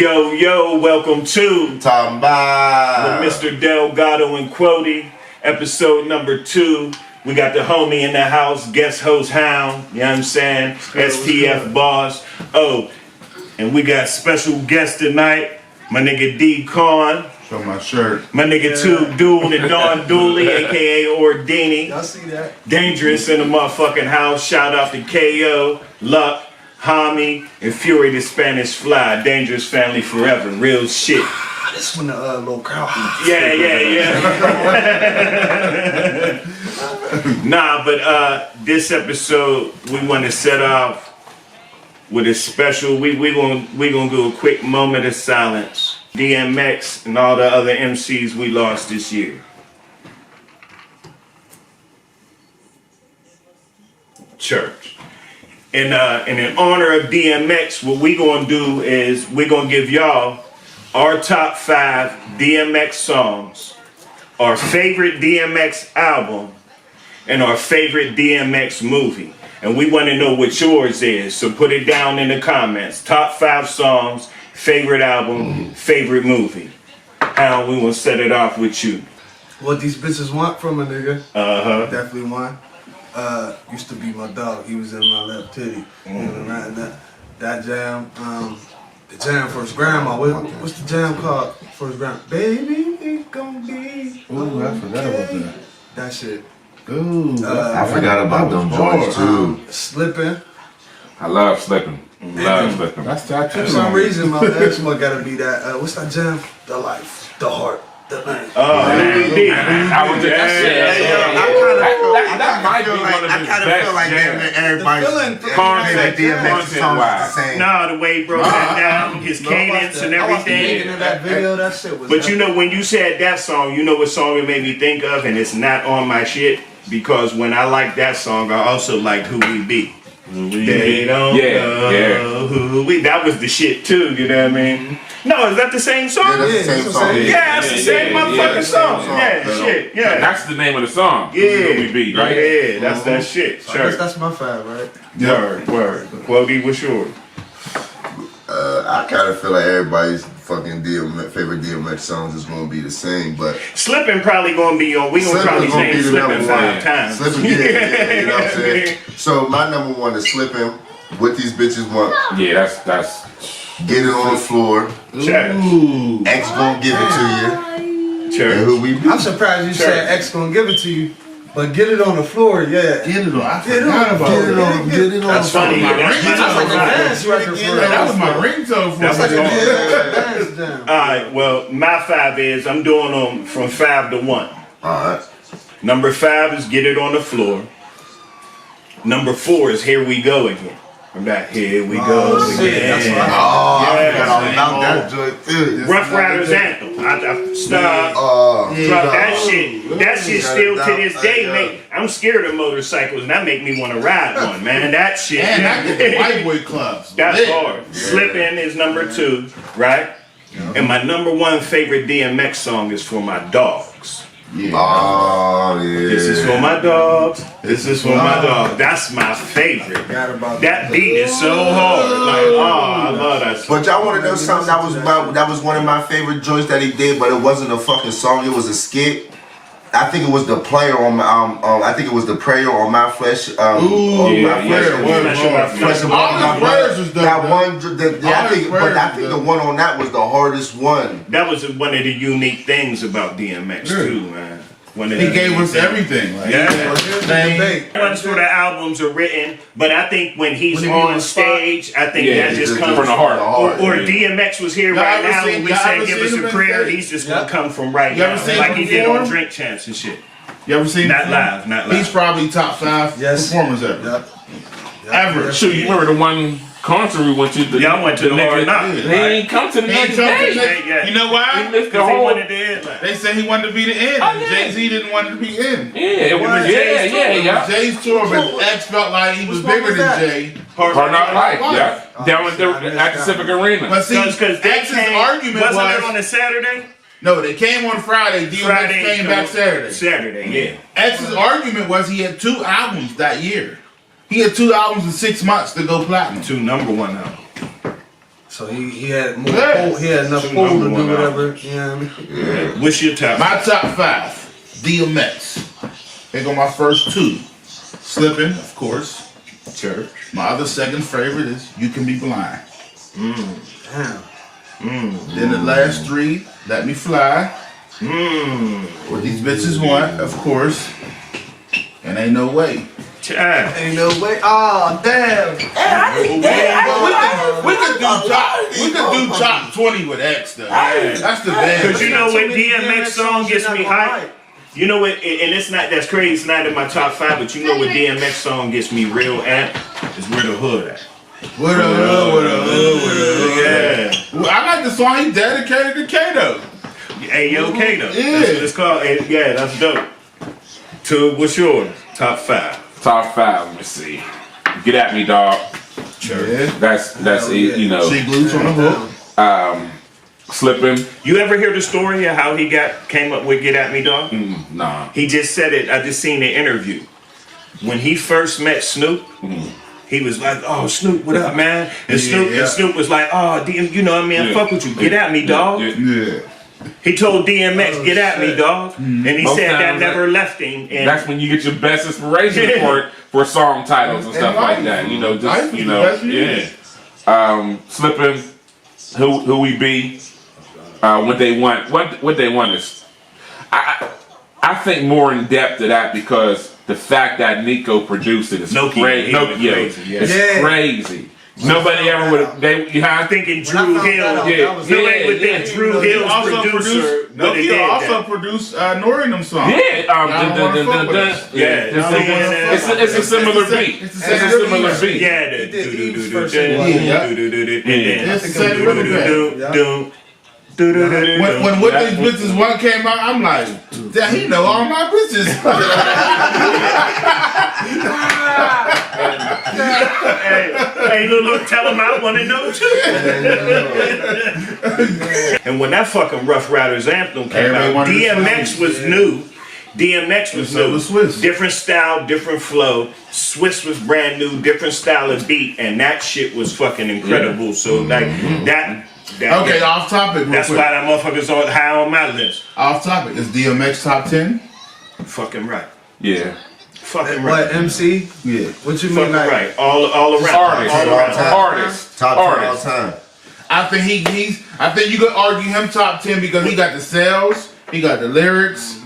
Yo, yo, welcome to Talkin Bout with Mr. Delgado Qwodie, episode number 2. We got the homie in the house, guest host Hound, you know what I'm saying? STF boss. Oh, and we got special guest tonight, my nigga D Con. Show my shirt. My nigga Dooley and Don Dooley, aka Ordini. Y'all see that? Dangerous in the motherfucking house. Shout out to KO, Luck, Hami, and Fury the Spanish Fly. Dangerous family forever. Real shit. This one, the little crowd. Yeah. Nah, but this episode we want to set off with a special. We gonna do a quick moment of silence. DMX and all the other MCs we lost this year. Church. And in honor of DMX, what we gonna do is we gonna give y'all our top 5 DMX songs, our favorite DMX album, and our favorite DMX movie. And we want to know what yours is, so put it down in the comments. Top 5 songs, favorite album, favorite movie. How we gonna set it off with you? What these bitches want from a nigga. Definitely one. Used to be my dog. He was in my left titty. You know, right? That jam. The jam for his grandma. What's the jam called for his grandma? Baby, it gon' be. Ooh, I forgot about that. That shit. Ooh, I forgot about them joints too. Slipping. I love slipping. Love slipping. That's that too. For some reason, my last one gotta be that. What's that jam? The life, the heart, the life. I was just that might be one of his best jams. Everybody's Content DMX songs the same. Nah, the way he broke that down, his cadence and I was thinking everything. of that video. That shit was. But you know, when you said that song, you know what song it made me think of, and it's not on my shit, because when I like that song, I also like Who We Be. They don't know who we. That was the shit too, you know what I mean? No, is that the same song? Yeah, that's the same song. Yeah, it's the same motherfucking song. Yeah, shit, yeah. That's the name of the song. Yeah, Who We Be, right? Yeah, that's that shit. I guess that's my 5, right? Word. Qwodie, what's yours? I kind of feel like everybody's fucking favorite DMX songs is gonna be the same, but Slippin' probably gonna be on. We gonna probably say Slippin' 5 times. Slippin', yeah, you know what I'm saying? So my number 1 is Slippin'. What these bitches want? Yeah, that's. Get it on the floor. Ooh. X gon' give it to you. And Who We Be. I'm surprised you said X gonna give it to you, but get it on the floor, yeah. Get it on. I Get it forgot on. about Get it it. on. Get it on. That's funny. That's like a dance record for That was my ringtone for That's me. like a dance jam. Alright, well, my 5 is, I'm doing them from 5 to 1. Alright. Number 5 is Get It on the Floor. Number 4 is Here We Go Again. I'm back. Here we go again. That's what I forgot all about that joint too. Rough Riders Anthem. I stop. Drop that shit. That shit still to this day make. I'm scared of motorcycles, and that make me want to ride one, man. That shit. And I get the white boy clubs. That's Lit. hard. Yeah. Slippin' is number 2, right? And my number 1 favorite DMX song is For My Dogs. Yeah. Oh yeah. This is for my dogs. This is for my dog. That's my favorite. That beat is so hard. Like, oh, I love that song. But y'all want to know something? That was one of my favorite joints that he did, but it wasn't a fucking song. It was a skit. I think it was the player on I think it was the prayer on my flesh. Flesh All the prayers was dope. That one, I think the one on that was the hardest one. That was one of the unique things about DMX too, man. He gave us everything. Like, Once for the albums are written, but I think when he's on stage, I think that just comes from the heart. Or DMX was here right now and we said give us a prayer, he's just gonna come from right now, like he did on Drink Champs and shit. You ever seen Not live. He's probably top 5 performers ever. Ever. Shoot, you remember the one concert we went to? Y'all went to the Hard Knock. He ain't come to the next day. You know why? He missed the whole. They said he wanted to be the end. Jay-Z didn't want to be in. Yeah, it was Jay's tour, but X felt like he was bigger than Jay. Hard Knock Life, yeah. Down at the Civic Arena. But see, because X's argument wasn't it on a Saturday? No, they came on Friday. DMX came back Saturday. Saturday, yeah. X's argument was he had 2 albums that year. He had 2 albums in 6 months to go platinum. 2 number 1 albums. So he had more pull, he had enough pull to do whatever. You know what I mean? What's your top? My top 5, DMX. Here go my first 2. Slippin', of course. Church. My other second favorite is You Can Be Blind. Damn. Then the last 3, Let Me Fly. What these bitches want, of course. And Ain't No Way. Child. Ain't no way. Oh damn. We could do top 20 with X though. That's the band. Because you know what DMX song gets me hyped? You know what, and it's not, that's crazy, it's not in my top 5, but you know what DMX song gets me real amped? Is Where the Hood at. Where the hood. Yeah. Well, I like the song he dedicated to Kato. Hey, yo, Kato. Yeah. That's what it's called. And yeah, that's dope. Two, what's yours? Top 5. Top 5. Let me see. Get at me, dog. Yeah. That's it. You know. She glues on the hook. Slipping. You ever hear the story of how he came up with Get At Me, Dog? Nah. He just said it. I just seen the interview. When he first met Snoop, he was like, "Oh, Snoop, what up, man?" And Snoop was like, "Oh, DM, you know what I mean? I fuck with you. Get at me, dog." Yeah. He told DMX, "Get at me, dog," and he Most said that times never left him. And That's when you get your best inspiration for song titles and stuff like that. You know, just you know, yeah. Slipping, who we be, what they want is, I think more in depth to that because the fact that Nico produced it is crazy. It's crazy. Nobody ever would have. I'm thinking Drew Hill. Drew Hill's producer. He also produced Nori and them songs. It's a similar beat. It's a similar beat. When What These Bitches Want came out, I'm like, damn, he know all my bitches. Hey, Lulu, tell him I want to know too. And when that fucking Rough Riders anthem came out, DMX was new. DMX was new. Swiss. Different style, different flow. Swiss was brand new, different style of beat, and that shit was fucking incredible. So like that. Okay, off topic. That's why that motherfucker's on high on my list. Off topic. Is DMX top 10? Fucking right. Yeah. Fucking right. What, MC? Yeah. What you Fucking mean like? right. All around. Artist. Top 10 all time. I think I think you could argue him top 10 because he got the sales, he got the lyrics,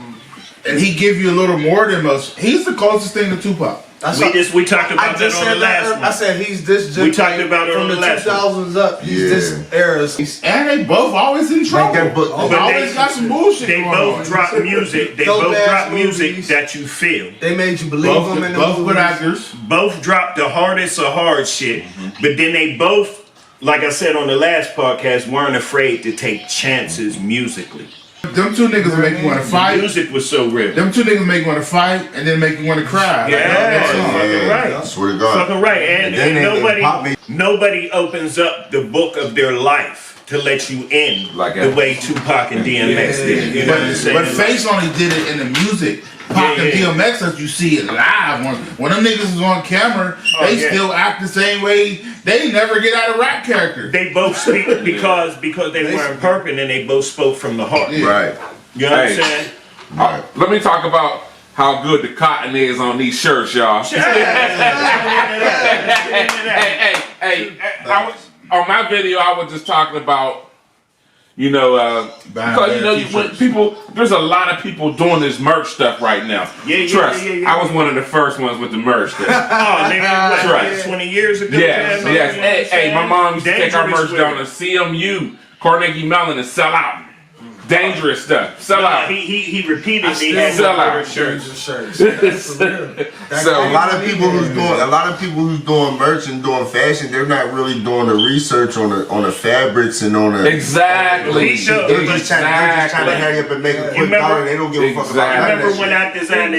and he give you a little more than most. He's the closest thing to Tupac. We talked about that on the last one. I said he's this. We talked about it on the last one. From the 2000s up, he's this era. And they both always in trouble. But They always got some bullshit. They going both on. drop music. They Dope both ass drop music movies. that you feel. They made you believe Both him in the good movies. actors. Both drop the hardest of hard shit, but then they both, like I said on the last podcast, weren't afraid to take chances musically. Them two niggas make you want to The fight. music was so real. Them two niggas make you want to fight and then make you want to cry. Fucking right. I swear to God. Fucking right. And then pop me. nobody opens up the book of their life to let you in Like the way Tupac and DMX did. You know what I'm saying? But Face only did it in the music. Pac and DMX, as you see it live. When them niggas is on camera, they still act the same way. They never get out of rap character. They both speak because they weren't perping and they both spoke from the heart. Yeah. Right. You know what I'm saying? Let me talk about how good the cotton is on these shirts, y'all. On my video, I was just talking about, because when people, there's a lot of people doing this merch stuff right now. Trust, I was one of the first ones with the merch stuff. Oh, nigga, Right. 20 years ago? Yes. Hey, my mom used to take our merch down to CMU, Carnegie Mellon, and sell out. Dangerous stuff. Sell out. He repeatedly had sell out shirts. So A lot of people who's doing merch and doing fashion, they're not really doing the research on the fabrics and on the exactly. They're just trying to hurry up and make a quick dollar. They don't give a fuck about I none of remember that when shit. I designed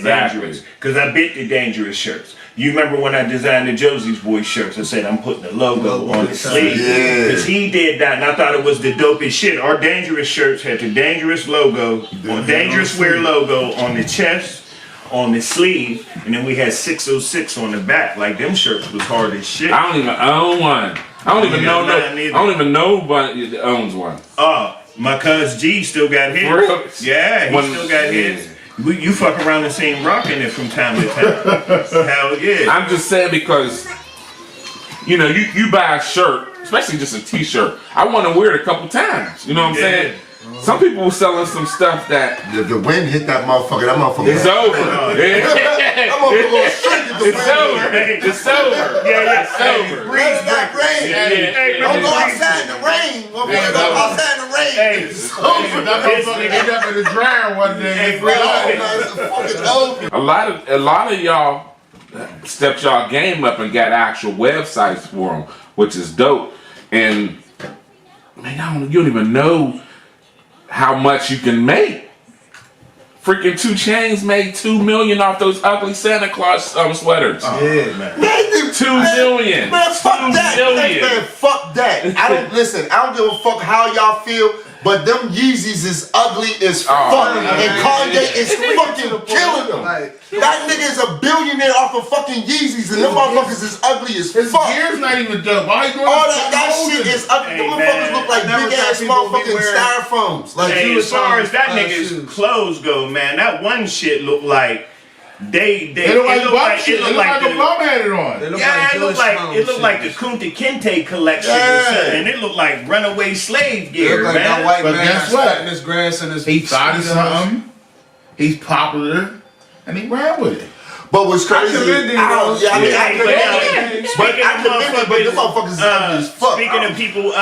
dangerous because I bit the dangerous shirts. You remember when I designed the Josie's Boy shirts? I said I'm putting the logo on the sleeve because he did that, and I thought it was the dopest shit. Our dangerous shirts had the dangerous logo, dangerous wear logo on the chest, on the sleeve, and then we had 606 on the back. Like them shirts was hard as shit. I don't even own one. I don't even know. mine I either. don't even know, but it owns one. Oh, my cousin G still got his. For real? Yeah, he still got his. You fuck around and see him rocking it from time to time. Hell yeah. I'm just saying because, you know, you buy a shirt, especially just a t-shirt. I want to wear it a couple times. You know what I'm saying? Some people selling some stuff that The wind hit that motherfucker. That motherfucker. it's over. That motherfucker gonna straight to the It's over. Hey. It's over. Yeah, It's over. Rain, that rain. Hey, Don't go man. outside in the rain. Motherfucker, go outside in the rain. Hey, That motherfucker ended up in the dryer one day. Hey, Oh, no, it's fucking over. A lot of y'all stepped y'all game up and got actual websites for them, which is dope. And man, you don't even know how much you can make. Freaking 2 Chainz made $2 million off those ugly Santa Claus sweaters. Yeah, man. Man, 2 million. Man, fuck that. 2 million. Man, fuck that. I don't listen. I don't give a fuck how y'all feel, but them Yeezys is ugly as fuck, man. and Kanye is fucking killing them. Like, That nigga is a billionaire off of fucking Yeezys, and them motherfuckers is ugly as His fuck. gear's not even dope. Why you doing All this? that shit is ugly. Them Hey, motherfuckers man. look like I never big ass thought people would be motherfucking wearing- styrofoams. Like, Hey, as far as that shoes. nigga's clothes go, man, that one shit looked like they They look like bum shit. it They looked look like like a the, bum had it on. They look yeah, it looked like George it looked like the Floyd Kunta Kinte collection, Yeah. or something, and it looked like runaway slave shit. gear, Look like that man. white But man guess got what? stuck in his grass and his He thought of speedos. something. He's popular, and he ran with it. but what's crazy? commend him, I don't- though. yeah, I mean, I Hey, commend but, him. speaking But of I commend him, but them motherfuckers is ugly as fuck. Speaking of people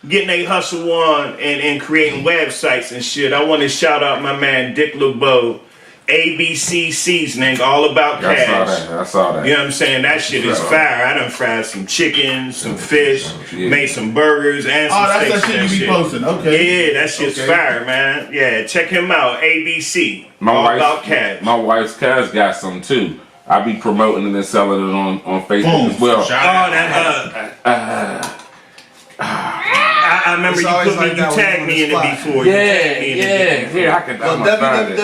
getting a hustle on and creating websites and shit, I want to shout out my man Dick LeBeau, ABC Seasoning, all about I saw cash. that. I saw that. You know what I'm saying? That shit is fire. I done fried some chicken, some fish, Yeah. made some burgers, and some Oh, that's steaks. that shit and you be posting. Okay. Yeah, that shit's Okay. fire, man. Yeah, check him out. ABC. All about cash. My wife's cash got some too. I be promoting it and selling it on Facebook Boom. as well. Shout Oh, out. that I remember It's you always put me, like you that when tagged you're me on in the it spot. before. You tagged me in it before. Here I can. Well, I'm gonna find it.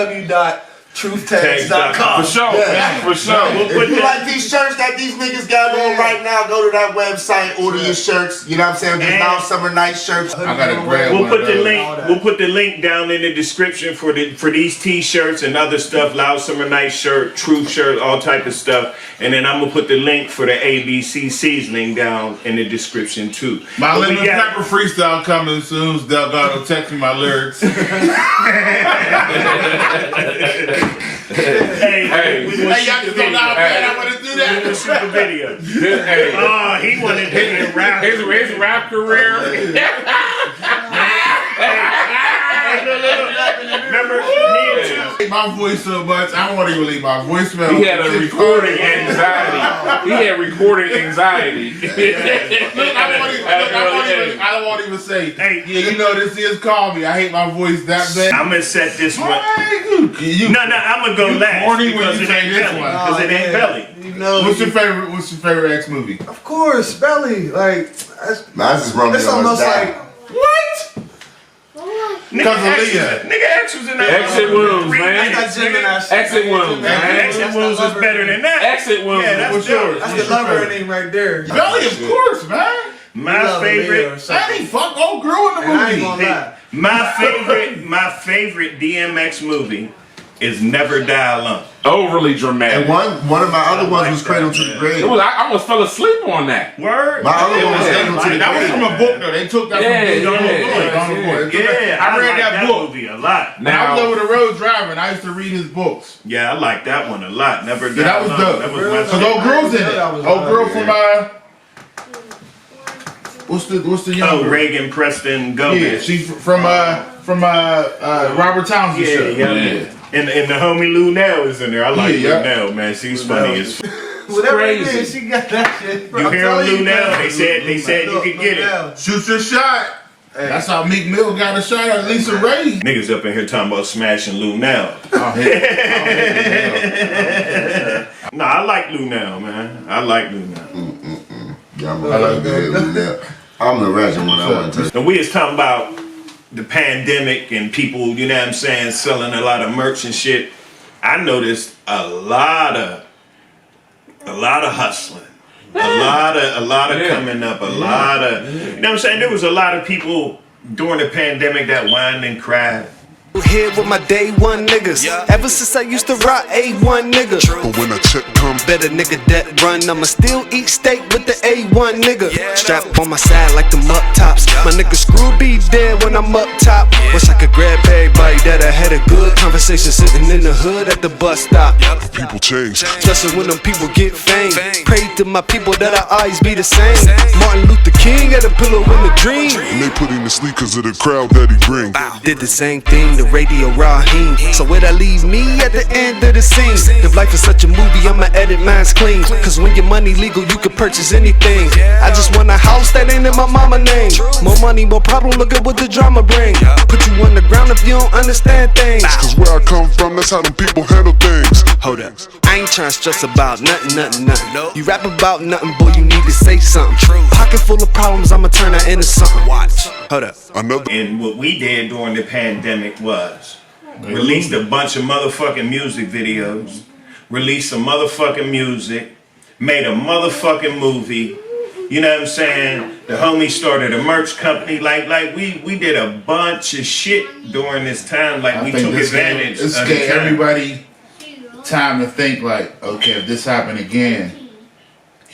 www.troofftags.com. For sure, Yeah. for sure. We'll If put you that. like these shirts that these niggas got on right now, go to that website, order your shirts. You know what I'm saying? There's And- now summer night shirts. I gotta grab We'll one put of the those. link. all that. We'll put the link down in the description for these T-shirts and other stuff. Loud Summer Night shirt, Truth shirt, all type of stuff. And then I'm gonna put the link for the ABC seasoning down in the description too. My But we lemon got- pepper freestyle coming soon. Delgado text me my lyrics. Hey, we gonna Hey, y'all shoot the just don't know how video. bad I want to do We that. gonna shoot the video. Hey, Oh, he wanted to be a rapper. his rap career. Remember me and you? I hate my voice so much. I don't want to even leave my voicemail. He had a recording anxiety. He had recording anxiety. Look, I don't want to even say, Hey. yeah, you know this is Call Me. I hate my voice that bad. I'm gonna set this one. You, No, I'm gonna go last corny when because you it say ain't this belly. one. Because it ain't belly. You know, What's your favorite X movie? of course, Belly. Like, that's, Mine's just Romeo it's and almost Dad. like, What? Nigga Because of X Leah. was- Nigga X was in that. Exit wounds, man. I got Gemini. Exit wounds, man. Exit wounds was better than that. Exit wounds. Yeah, that's What's dope. yours? That's the lover in him right there. Belly, of course, man. My Love Leah or favorite. something. That ain't fuck old girl in the And I ain't movie. gonna lie. My favorite DMX movie is Never Die Alone. Overly And dramatic. one of my other ones like was Cradle that, to the man. Grave. It was, I almost fell asleep on that. Word. My other one was Yeah. Cradle to the That was Grave. from a book, though. They took that Yeah, from yeah, Donald Boyd. yeah, Donald Boyd. Yeah, I read like that book. movie a lot. When I was Now, over the road driving, I used to read his books. Yeah, I like that one a lot. Never Die Yeah, that was Alone. dope. That was Really? my Cause old girl's in it. That was Old girl hard, from what's the young Oh, girl? Reagan Preston Yeah, Gomez. she's from Robert Townsend show. Yeah. And the homie Lou Nell is in there. I like Yeah, Lou Nell, man. She's funny as f- Whatever it crazy. is, she got that shit. You hear him, Lou Nell? They said you could get it. it. Shoot your shot. That's how Meek Mill got a shot at Lisa Ray. Niggas up in here talking about smashing Lou Nell. Oh, Nah, I like Lou Nell, man. I like Lou Nell. Yeah, I like that. I'm the legend when I went to. And we was talking about the pandemic and people, you know what I'm saying, selling a lot of merch and shit. I noticed a lot of hustling. A lot of coming up. A lot of, you know what I'm saying? There was a lot of people during the pandemic that whined and cried. Here with my day one niggas. Ever since I used to rock A1 nigga. But when a check come, Better nigga that run, I'ma still eat steak with the A1 nigga. Strap on my side like them up tops. My nigga Screw be dead when I'm up top. Wish I could grab everybody that I had a good conversation sitting in the hood at the bus stop. people change. Especially when them people get fame. Pray to my people that I always be the same. Martin Luther King had a pillow in the dream. And they put him to sleep cause of the crowd that he bring. Did the same thing, the radio Raheem. So where that leave me at the end of the scene? If life is such a movie, I'ma edit mine's clean. Cause when your money legal, you can purchase anything. I just want a house that ain't in my mama name. More money, more problem, look at what the drama bring. Put you on the ground if you don't understand things. Cause where I come from, that's how them people handle things. Hold up, I ain't tryna stress about nothing. You rap about nothing, boy, you need to say something. Pocket full of problems, I'ma turn that into something. Watch, hold up. Another. And what we did during the pandemic was released a bunch of motherfucking music videos, released some motherfucking music, made a motherfucking movie. You know what I'm saying? The homie started a merch company. Like we did a bunch of shit during this time. Like we took advantage. It's of gave the time. everybody time to think like, okay, if this happened again,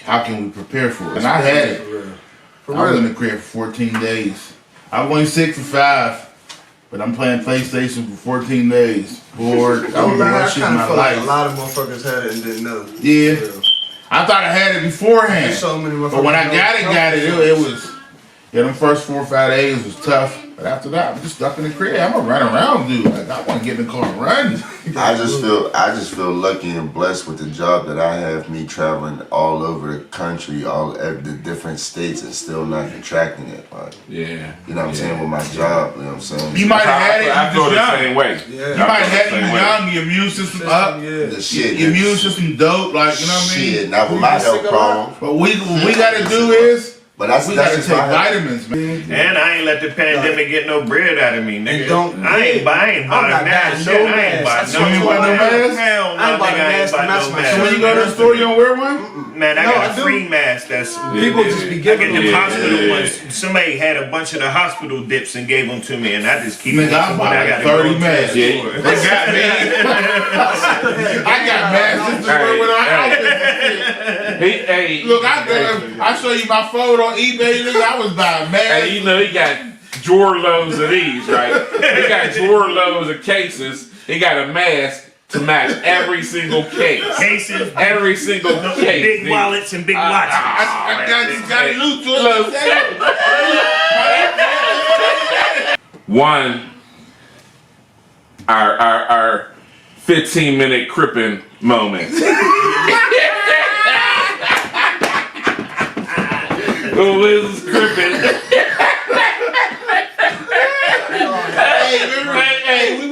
how can we prepare for it? And I had it. I was in the crib for 14 days. I went sick for 5, but I'm playing PlayStation for 14 days. Bored. I was I doing shit in kind my of feel like a life. lot of motherfuckers had it and didn't know. Yeah. I thought I had it beforehand. There's so many But when I motherfuckers got it, it was, yeah, them first 4 or 5 days was tough. But after that, I'm just stuck in the crib. I'm gonna run around, dude. Like, I want to get in the car and run. I just feel lucky and blessed with the job that I have. Me traveling all over the country, the different states, and still not contracting it. Like, Yeah. you know what I'm saying, with my job. You know what I'm saying. You might have had it. I You feel just the young. same way. Yeah. You might have had Same it way. young. Your immune system up. The shit. Your immune system dope. Like, you know what I mean. Shit, not with my health problem. But what we gotta do is, But that's we gotta just take my health. vitamins, man. And I ain't let the pandemic get no bread out of me, nigga. don't- I ain't buying I'm not that buying shit. no I ain't mask. buying I no swear you buy no mask? Hell no, I ain't buying nigga, a I ain't mask to buying match no my mask. So when you go to the store, you don't wear one? Man, I No, got I a do. free mask. That's People just be I giving get the them. hospital ones. Somebody had a bunch of the hospital dips and gave them to me, and I just keep Nigga, them. I But bought I like gotta 30 go to the masks. store. They got me. I got masks just to wear with our outfits. Hey, Look, I show you my photo on eBay, nigga. I was buying masks. hey, you know he got drawer loads of these, right? He got drawer loads of cases. He got a mask to match every single case. Cases, Every single case. big dude. wallets, and big watches. I got it loose to Look. it. One, our 15-minute crippin' moment. Who is crippin'? Hey, we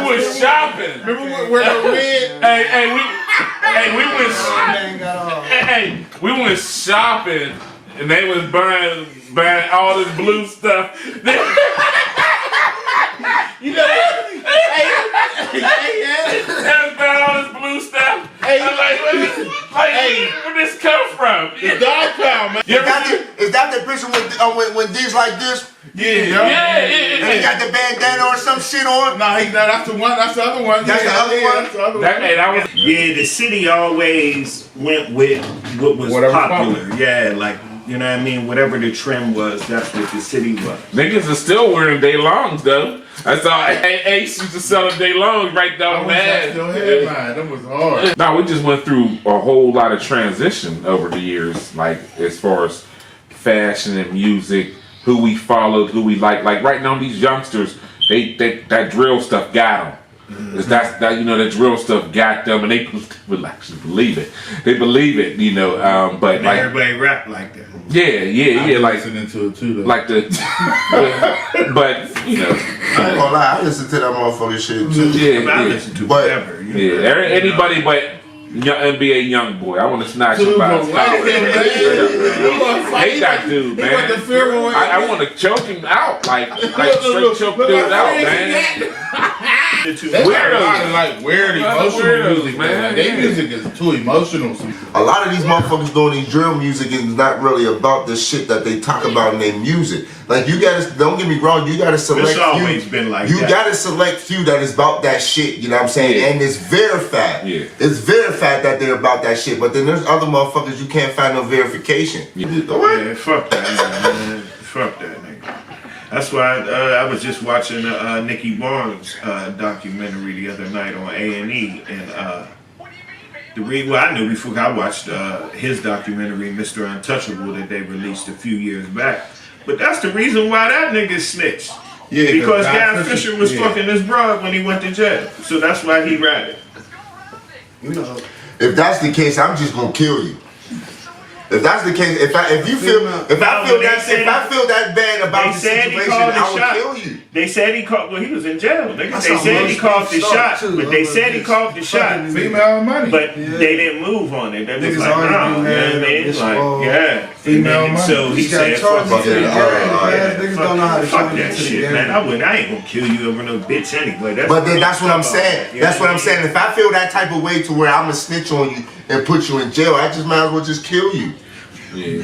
went shopping. Remember where the red? We went shopping, and they was buying all this blue stuff. You know, they was buying all this blue stuff. I'm like, where this come from? The dog pound, man. You ever Is that the picture when D's like this? Yeah. And he got the bandana or some shit on? Nah, that's the one. That's the other one. That's the other one? That's the other one. That was. Yeah, the city always went with what was Whatever popular. Yeah, like, you know what I mean? Whatever the trend was, that's what the city was. Niggas are still wearing day longs though. I saw Ace used to sell day longs right down I still had mine. That was hard. No, we just went through a whole lot of transition over the years, like as far as fashion and music, who we followed, who we liked. Like right now, these youngsters, they that drill stuff got them. That the drill stuff got them, and they will actually believe it. They believe it, But And like everybody rap like that. yeah, like listening to it too, though. like but I ain't gonna lie, I listen to that motherfucking shit too. I yeah. listen to But- whatever. Anybody but NBA young boy. I want to snatch him by his collar. Hate that dude, man. I want to choke him out, like straight choke dude out, man. It's too That's much. a lot of like weird emotional weirdos, music, man. man. Their music is too emotional. A lot of these motherfuckers doing these drill music is not really about the shit that they talk about in their music. Like you gotta, don't get me wrong, you gotta select It's always been like you that. gotta select few that is about that shit, you know what I'm saying? Yeah. And it's verified. Yeah. It's verified that they're about that shit, but then there's other motherfuckers you can't find no verification. Yeah. Yeah, fuck that nigga, man. Fuck that nigga. That's why I was just watching Nicky Barnes documentary the other night on A&E, and I knew before I watched his documentary, Mr. Untouchable, that they released a few years back. But that's the reason why that nigga snitched. Yeah, Because Guy Fisher was yeah. fucking his broad when he went to jail. So that's why he ratted. You know, If that's the case, I'm just gonna kill you. If that's the case, if I feel that bad about the situation, I will kill you. They said he caught. Well, he was in jail. Nigga. That's They how said he most caught the people shot, start, too. but they said he caught the shot. Female money. But Yeah. they didn't move on it. They was Niggas like, already no, been you know what I mad mean? at Like, this yeah. Female And money. so he He's got said, charges fuck to the it. game. yeah. Niggas don't know how to Fuck charge that to the shit, game. man. I ain't gonna kill you over no bitch anyway. But then that's what I'm saying. You know That's what I'm I mean? saying. If I feel that type of way to where I'm gonna snitch on you and put you in jail, I just might as well just kill you.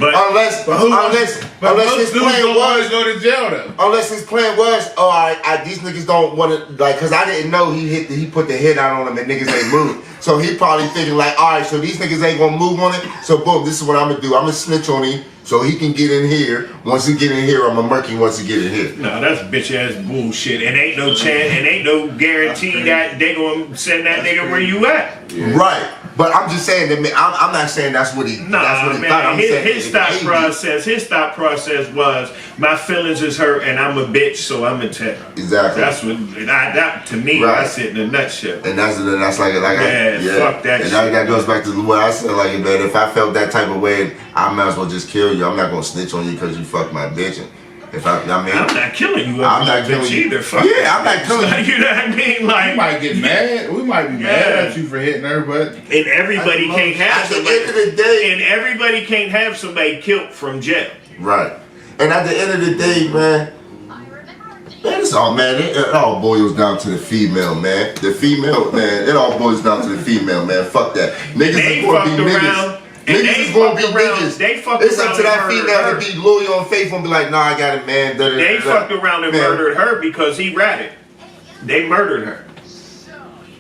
But Unless his plan don't always was, go to jail though. unless his plan was, oh, these niggas don't want to, like, cause I didn't know he put the hit out on them and niggas ain't moved. So he probably thinking like, all right, so these niggas ain't gonna move on it. So boom, this is what I'm gonna do. I'm gonna snitch on him so he can get in here. Once he get in here, I'm gonna murk him once he get in here. no, that's bitch ass bullshit. And ain't no chance, and ain't no guarantee that they gonna send that nigga where you at. Right. But I'm just saying that I'm not saying that's what he that's what he thought. Man, I'm his saying thought process was my feelings is hurt and I'm a bitch, so I'm a tell. Exactly. That's what that to me. Right. That's it in a nutshell. And that's like Fuck that and shit. that goes back to what I said, like, man, if I felt that type of way, I might as well just kill you. I'm not gonna snitch on you because you fucked my bitch. And if I mean, I'm not killing you. I'm not killing bitch you either. Fuck Yeah, that I'm not bitch. killing you. You know what I mean? Like We might get mad. We might be mad at you for hitting her, but and everybody can't have At the somebody. end of the day, And everybody can't have somebody killed from jail. right. And at the end of the day, man, it's all, man, it all boils down to the female, man. The female, man, it all boils down to the female, man. Fuck that. Niggas They is gonna be fucked around, niggas. and Niggas they is gonna be fucked around. niggas. They fucked It's up around to that and murdered female her. to be loyal and faithful and be like, nah, I got it, man. They fucked around and Man. murdered her because he ratted. They murdered her.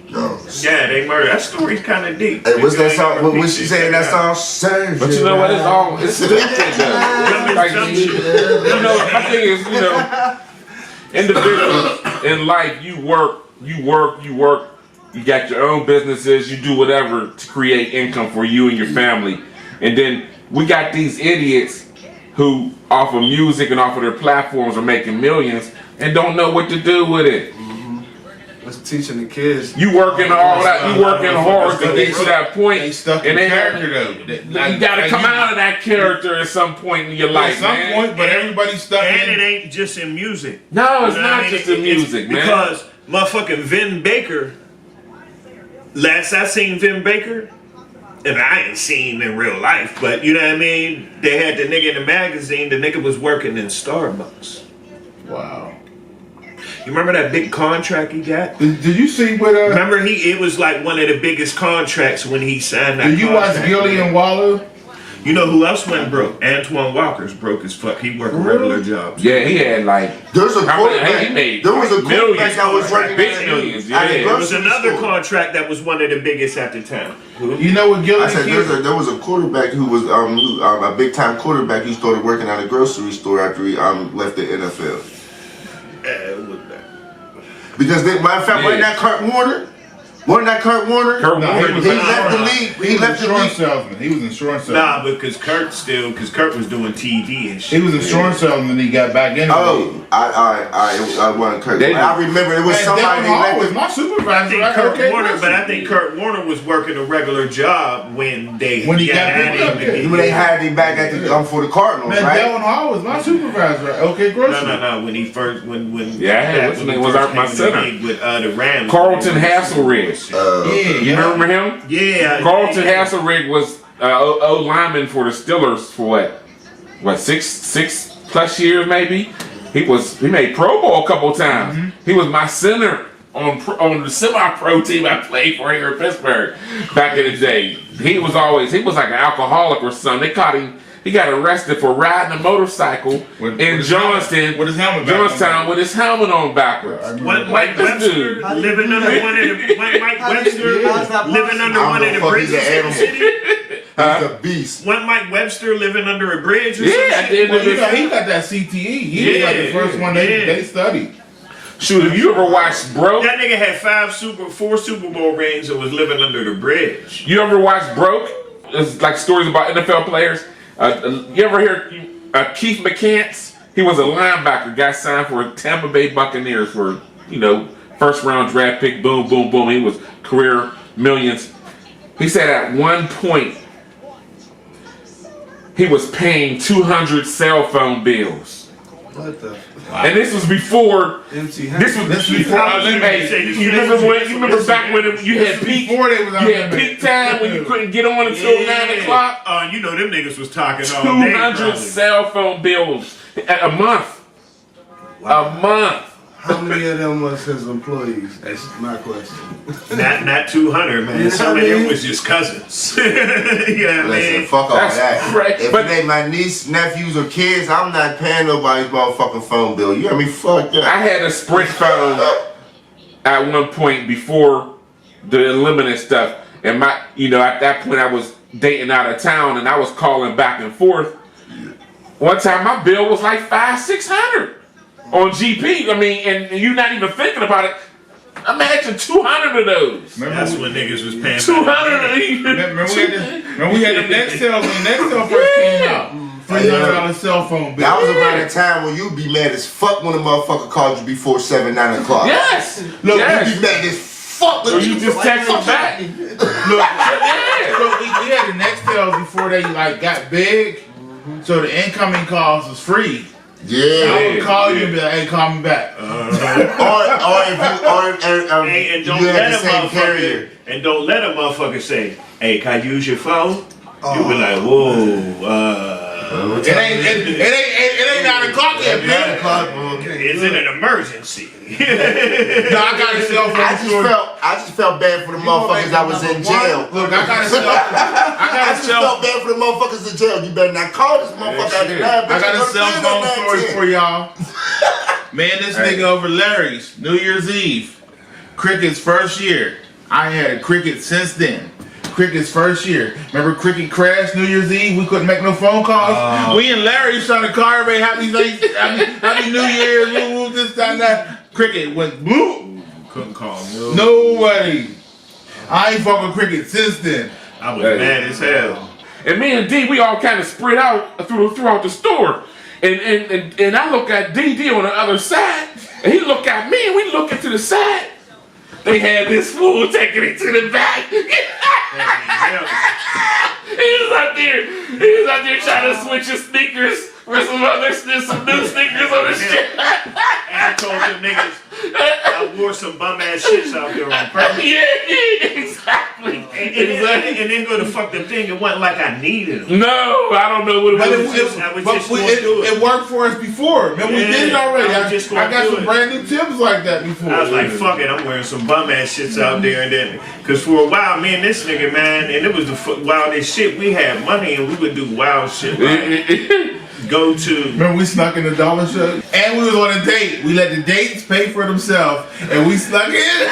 No. Yeah, they murdered. That story's kind of deep. Hey, what's that song? What Repeat was she it, saying check that it out. song? Serve But you know what? It's stupid though. Like, Some you shit. know, my thing is, you know, individuals in life, you work. You got your own businesses. You do whatever to create income for you and your family. And then we got these idiots who, off of music and off of their platforms, are making millions and don't know what to do with it. That's teaching the kids. You working all that, you working hard to get to that point, they stuck in and then character though. you gotta come out of that character at some point in your life, At some man. point, but everybody's stuck And in. it ain't just in music. No, it's You know what not I mean? just the music, man. Because motherfucking Vin Baker, last I seen Vin Baker, and I ain't seen him in real life, but you know what I mean? They had the nigga in the magazine, the nigga was working in Starbucks. Wow. You remember that big contract he got? Did you see what? Remember it was like one of the biggest contracts when he signed that Did you watch contract. Gilly and Wallow? You know who else went broke? Antoine Walker's broke as fuck. He worked regular jobs. Yeah, he had like There's a how many- quarterback. he made There was a like millions, quarterback that was working big millions. at a Yeah, There was grocery another store. contract that was one of the biggest at the time. Who? You know what Gilly I said and there was a quarterback who was a big time quarterback who started working at a grocery store after he left the NFL. Because matter of fact, wasn't that Kurt Warner? Wasn't that Kurt Warner? Kurt No, Warner he He was left the league. He left the insurance league. salesman. He was insurance salesman. Nah, because Kurt was doing TV and shit. He was insurance salesman. He got back in. Oh, I wasn't Kurt. They- I remember it was Man, somebody Devin they Hall left was the my I supervisor. think Right? Kurt Okay, Warner, listen. but I think Kurt Warner was working a regular job when they When he got had picked up, him. yeah. when they had him back at the for the Cardinals, Man, right? Devin Hall was my supervisor. Right? Okay, grocery. No. When he first, when Yeah, what's his name was first my came in the center. league with the Rams. Carlton Hasselrig. Yeah, You remember him? Yeah, Carlton Hasselrig was O lineman for the Steelers for what 6+ years maybe. He made Pro Bowl a couple times. He was my center on the semi-pro team I played for here in Pittsburgh back in the day. He was like an alcoholic or something. They caught him. He got arrested for riding a motorcycle in Johnstown with his helmet on backwards. Mike Webster living under one of the bridges. He's a beast. Wasn't Mike Webster living under a bridge or something? At the end of he got that CTE. He was like the first one they studied. Shoot, have you ever watched Broke? That nigga had 4 Super Bowl rings and was living under the bridge. You ever watch Broke? It's like stories about NFL players. You ever hear Keith McCants? He was a linebacker, got signed for Tampa Bay Buccaneers for, first round draft pick, boom, boom, boom. He was career millions. He said at one point he was paying 200 cell phone bills. What the? Wow. And this was before. This was before. You remember back when you had peak time when you couldn't get on until 9 o'clock. You know them niggas was talking all day. 200 cell phone bills a month. Wow. A month. How many of them was his employees? That's my question. Not 200, man. Some of them was just cousins. Listen, fuck all that. If it ain't my niece, nephews, or kids, I'm not paying nobody's motherfucking phone bill. You hear me? Fuck that. I had a Sprint phone at one point before the Unlimited stuff, and at that point I was dating out of town, and I was calling back and forth. One time my bill was like $500-600. On GP, and you're not even thinking about it. Imagine 200 of those. That's when niggas was paying 200 of these. Remember we had the Nextel when Nextel first came out. $300 cell phone bill. That was around the time when you'd be mad as fuck when a motherfucker called you before 7, 9 o'clock. Yes. Look, you'd be mad as fuck. So you just text them back. Look, we had the Nextels before they got big, so the incoming calls was free. Yeah, I would call you and be like, "Hey, call me back." And don't let a motherfucker say, "Hey, can I use your phone?" You be like, "Whoa, it ain't 9 o'clock yet, man. Is it an emergency?" No, I got a cell phone. I just felt bad for the motherfuckers that was in jail. Look, I felt bad for the motherfuckers in jail. You better not call this motherfucker out there. I got a cell phone story for y'all. Man, this nigga over Larry's, New Year's Eve, Cricket's first year. I ain't had a Cricket since then. Cricket's first year. Remember Cricket crashed New Year's Eve? We couldn't make no phone calls. We and Larry's trying to call everybody happy New Year's, this, that, and that. Cricket went blue. Couldn't call nobody. I ain't fucking Cricket since then. I was mad as hell. And me and D, we all kind of spread out throughout the store. And I look at DD on the other side, and he look at me, and we look into the side. They had this fool taking it to the back. He was out there trying to switch his sneakers for some new sneakers on the shit. And I told them niggas I wore some bum ass shits out there on purpose. Yeah, exactly. And then go to fuck them thing. It wasn't like I needed them. No, I don't know what it was. It worked for us before. Man, we did it already. I got some brand new Timbs like that before. I was like, fuck it, I'm wearing some bum ass shits out there. And then, because for a while, me and this nigga, man, and it was the wildest shit. We had money and we would do wild shit. Go to. Remember we snuck in the dollar shop? And we was on a date. We let the dates pay for themselves. And we snuck in.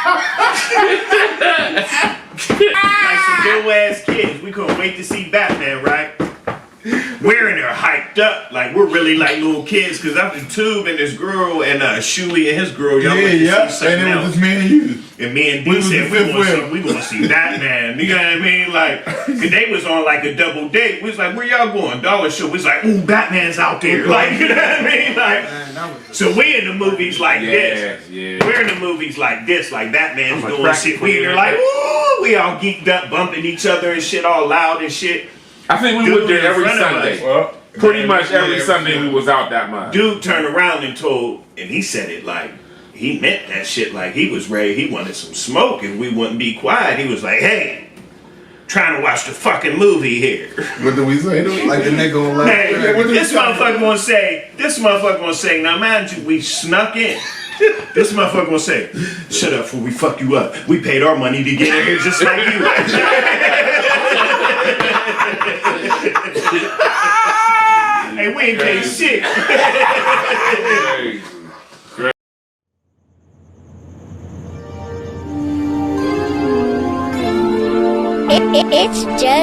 Like some little ass kids. We couldn't wait to see Batman, right? We're in there hyped up. Like, we're really like little kids. Because after Tube and this girl and Shuey and his girl, y'all went to see something and it was else. just me and you. And me and D said, we gonna see Batman. You know what I mean? Like, cause they was on like a double date. We was like, where y'all going? Dollar show. We was like, ooh, Batman's out there. Like, you know what I mean? Like, so we in the movies like this. Yeah. We're in the movies like this. Like, Batman's doing shit. We're like, ooh, we all geeked up, bumping each other and shit, all loud and shit. I think we went there every Sunday. Pretty much every Sunday we was out that much. Dude turned around and he said it like, he meant that shit like he was ready. He wanted some smoke and we wouldn't be quiet. He was like, hey, trying to watch the fucking movie here. What do we say? Like the nigga on this motherfucker gonna say, now mind you, we snuck in. This motherfucker gonna say, shut up before we fuck you up. We paid our money to get in here just like you. Hey, we ain't paid shit. It's just